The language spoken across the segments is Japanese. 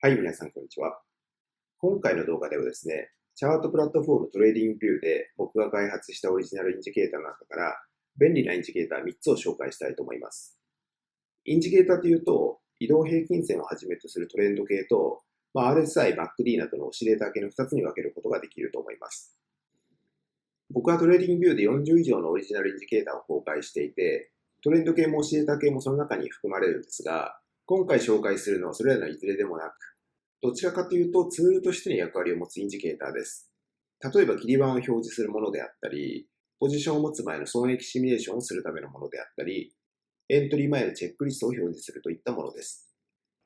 はい、皆さん、こんにちは。今回の動画ではですね、チャートプラットフォームトレーディングビューで僕が開発したオリジナルインジケーターの中から便利なインジケーター3つを紹介したいと思います。インジケーターというと、移動平均線をはじめとするトレンド系と、RSI、MACD などのオシレーター系の2つに分けることができると思います。僕はトレーディングビューで40以上のオリジナルインジケーターを公開していて、トレンド系もオシレーター系もその中に含まれるんですが、今回紹介するのはそれらのいずれでもなく、どちらかというとツールとしての役割を持つインジケーターです。例えば切り板を表示するものであったり、ポジションを持つ前の損益シミュレーションをするためのものであったり、エントリー前のチェックリストを表示するといったものです。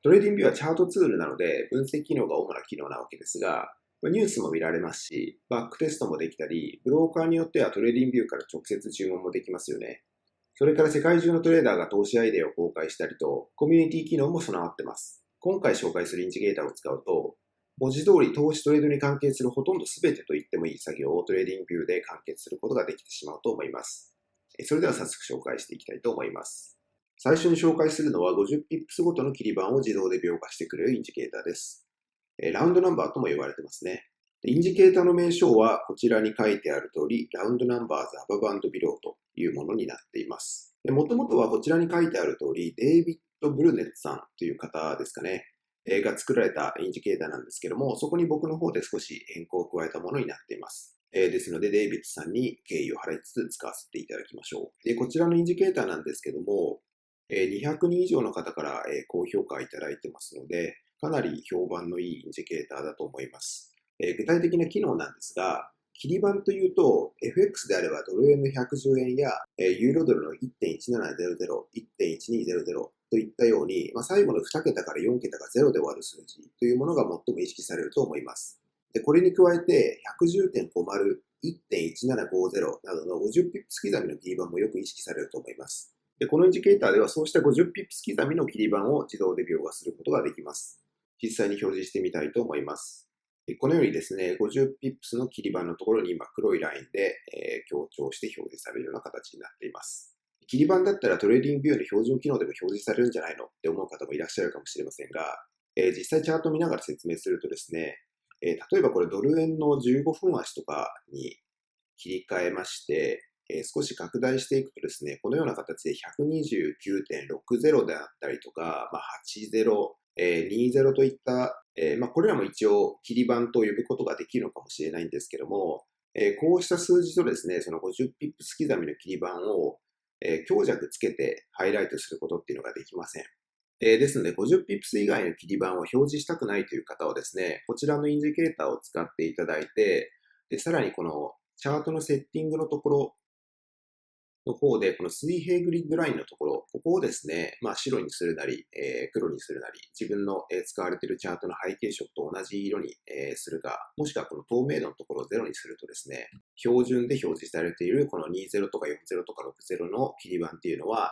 トレーディングビューはチャートツールなので分析機能が主な機能なわけですが、ニュースも見られますし、バックテストもできたり、ブローカーによってはトレーディングビューから直接注文もできますよね。それから世界中のトレーダーが投資アイデアを公開したりと、コミュニティ機能も備わっています。今回紹介するインジケーターを使うと、文字通り投資トレードに関係するほとんど全てと言ってもいい作業をトレーディングビューで完結することができてしまうと思います。それでは早速紹介していきたいと思います。最初に紹介するのは50ピップスごとの切り板を自動で描画してくれるインジケーターです。ラウンドナンバーとも言われてますね。インジケーターの名称はこちらに書いてある通り、ラウンドナンバーズアババンドビローというものになっています。もともとはこちらに書いてある通り、デイビッド・ブルネットさんという方ですかね、が作られたインジケーターなんですけども、そこに僕の方で少し変更を加えたものになっています。ですので、デイビッドさんに敬意を払いつつ使わせていただきましょう。で、こちらのインジケーターなんですけども、200人以上の方から高評価いただいてますので、かなり評判のいいインジケーターだと思います。具体的な機能なんですが、切り板というと、FX であればドル円の110円や、ユーロドルの1.1700、1.1200といったように、最後の2桁から4桁が0で終わる数字というものが最も意識されると思います。で、これに加えて、110.50、1.1750などの50ピップス刻みの切り板もよく意識されると思います。で、このインジケーターではそうした50ピップス刻みの切り板を自動で描画することができます。実際に表示してみたいと思います。このようにですね、50ピップスの切り板のところに今黒いラインで、強調して表示されるような形になっています。切り板だったらトレーディングビューの標準機能でも表示されるんじゃないのって思う方もいらっしゃるかもしれませんが、実際チャートを見ながら説明するとですね、例えばこれドル円の15分足とかに切り替えまして、少し拡大していくとですね、このような形で 129.60 であったりとか、80、20といった、これらも一応切り板と呼ぶことができるのかもしれないんですけども、こうした数字とですね、その50ピップス刻みの切り板を、強弱つけてハイライトすることっていうのができません。ですので、50ピップス以外の切り板を表示したくないという方はですね、こちらのインジケーターを使っていただいて、でさらにこのチャートのセッティングのところの方で、この水平グリッドラインのところ、ここをですね、白にするなり、黒にするなり、自分の使われているチャートの背景色と同じ色にするか、もしくはこの透明度のところを0にするとですね、標準で表示されているこの20とか40とか60の切り板っていうのは、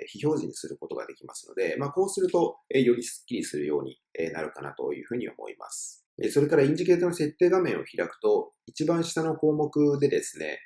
非表示にすることができますので、こうすると、よりスッキリするようになるかなというふうに思います。それからインジケーターの設定画面を開くと、一番下の項目でですね、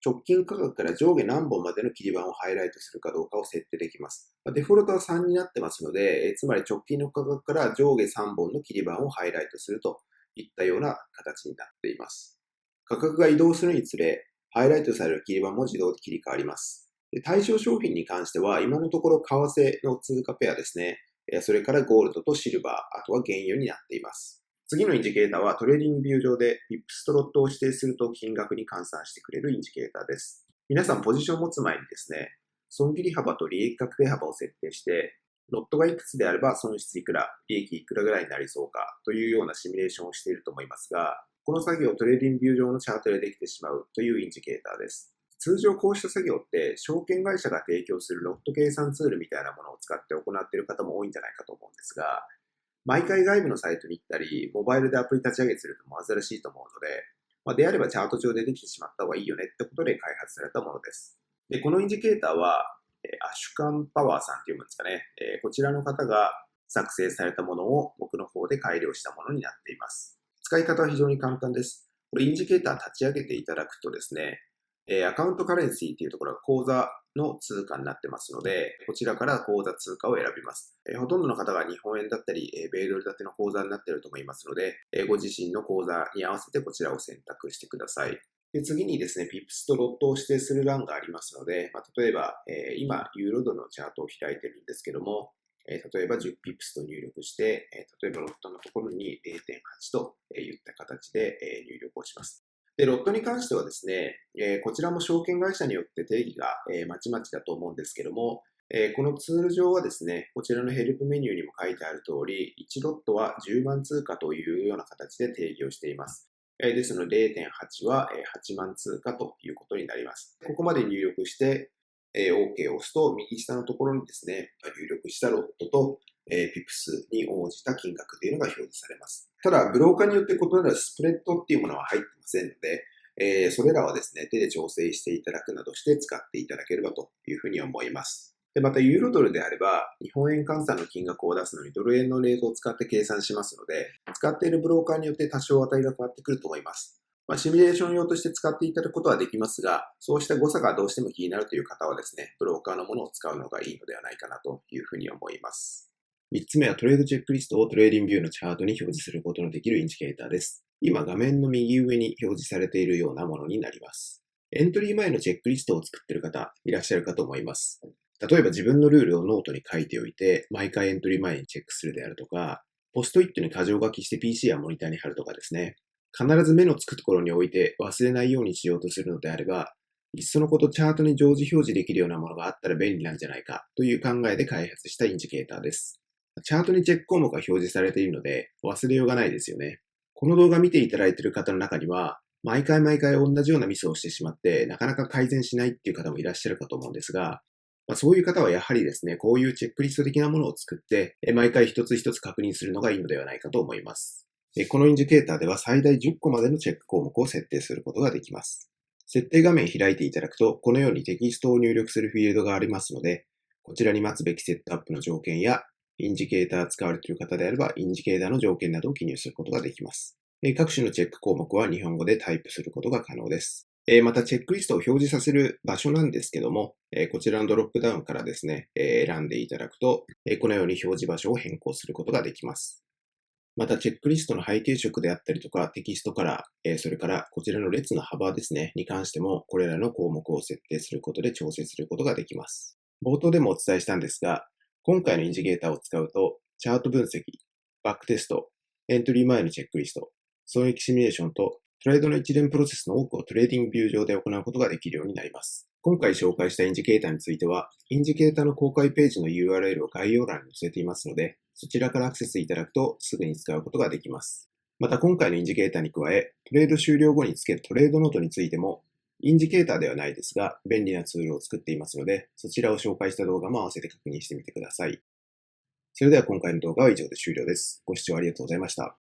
直近価格から上下何本までの切り板をハイライトするかどうかを設定できます。デフォルトは3になってますので、つまり直近の価格から上下3本の切り板をハイライトするといったような形になっています。価格が移動するにつれ、ハイライトされる切り板も自動で切り替わります。対象商品に関しては、今のところ為替の通貨ペアですね。それからゴールドとシルバー、あとは原油になっています。次のインジケーターはトレーディングビュー上でピップスとロットを指定すると金額に換算してくれるインジケーターです。皆さんポジションを持つ前にですね、損切り幅と利益確定幅を設定して、ロットがいくつであれば損失いくら、利益いくらぐらいになりそうかというようなシミュレーションをしていると思いますが、この作業をトレーディングビュー上のチャートでできてしまうというインジケーターです。通常こうした作業って証券会社が提供するロット計算ツールみたいなものを使って行っている方も多いんじゃないかと思うんですが、毎回外部のサイトに行ったり、モバイルでアプリ立ち上げするとも煩わしいと思うので、であればチャート上でできてしまった方がいいよねってことで開発されたものです。で、このインジケーターは、アシュカンパワーさんっていうんですかね、こちらの方が作成されたものを僕の方で改良したものになっています。使い方は非常に簡単です。これインジケーター立ち上げていただくとですね、アカウントカレンシーっていうところが口座の通貨になってますので、こちらから口座通貨を選びます。ほとんどの方が日本円だったり、米ドル建ての口座になっていると思いますので、ご自身の口座に合わせてこちらを選択してください。で次にですね、PIPS とロットを指定する欄がありますので、例えば、今、ユーロドのチャートを開いてるんですけども、例えば 10pips と入力して、例えばロットのところに 0.8 といった形で入力をします。で、ロットに関してはですね、こちらも証券会社によって定義がまちまちだと思うんですけども、このツール上はですね、こちらのヘルプメニューにも書いてある通り、1ロットは10万通貨というような形で定義をしています。ですので 0.8 は8万通貨ということになります。ここまで入力して、OK を押すと、右下のところにですね、入力したロットと、PIPS に応じた金額というのが表示されます。ただ、ブローカーによって異なるスプレッドっていうものは入ってませんので、それらはですね、手で調整していただくなどして使っていただければというふうに思います。で、また、ユーロドルであれば、日本円換算の金額を出すのにドル円のレートを使って計算しますので、使っているブローカーによって多少値が変わってくると思います。シミュレーション用として使っていただくことはできますが、そうした誤差がどうしても気になるという方はですね、ブローカーのものを使うのがいいのではないかなというふうに思います。3つ目はトレードチェックリストをトレーディングビューのチャートに表示することのできるインジケーターです。今画面の右上に表示されているようなものになります。エントリー前のチェックリストを作っている方いらっしゃるかと思います。例えば自分のルールをノートに書いておいて、毎回エントリー前にチェックするであるとか、ポストイットに箇条書きして PC やモニターに貼るとかですね。必ず目のつくところに置いて忘れないようにしようとするのであれば、いっそのことチャートに常時表示できるようなものがあったら便利なんじゃないかという考えで開発したインジケーターです。チャートにチェック項目が表示されているので忘れようがないですよね。この動画見ていただいている方の中には、毎回同じようなミスをしてしまってなかなか改善しないっていう方もいらっしゃるかと思うんですが、そういう方はやはりですね、こういうチェックリスト的なものを作って、毎回一つ一つ確認するのがいいのではないかと思います。このインジケーターでは最大10個までのチェック項目を設定することができます。設定画面開いていただくと、このようにテキストを入力するフィールドがありますので、こちらに待つべきセットアップの条件や、インジケーター使われている方であれば、インジケーターの条件などを記入することができます。各種のチェック項目は日本語でタイプすることが可能です。また、チェックリストを表示させる場所なんですけども、こちらのドロップダウンからですね、選んでいただくと、このように表示場所を変更することができます。また、チェックリストの背景色であったりとか、テキストカラー、それからこちらの列の幅ですね、に関しても、これらの項目を設定することで調整することができます。冒頭でもお伝えしたんですが、今回のインジゲーターを使うと、チャート分析、バックテスト、エントリー前のチェックリスト、損益シミュレーションと、トレードの一連プロセスの多くをトレーディングビュー上で行うことができるようになります。今回紹介したインジケーターについては、インジケーターの公開ページの URL を概要欄に載せていますので、そちらからアクセスいただくとすぐに使うことができます。また今回のインジケーターに加え、トレード終了後につけるトレードノートについても、インジケーターではないですが、便利なツールを作っていますので、そちらを紹介した動画も合わせて確認してみてください。それでは今回の動画は以上で終了です。ご視聴ありがとうございました。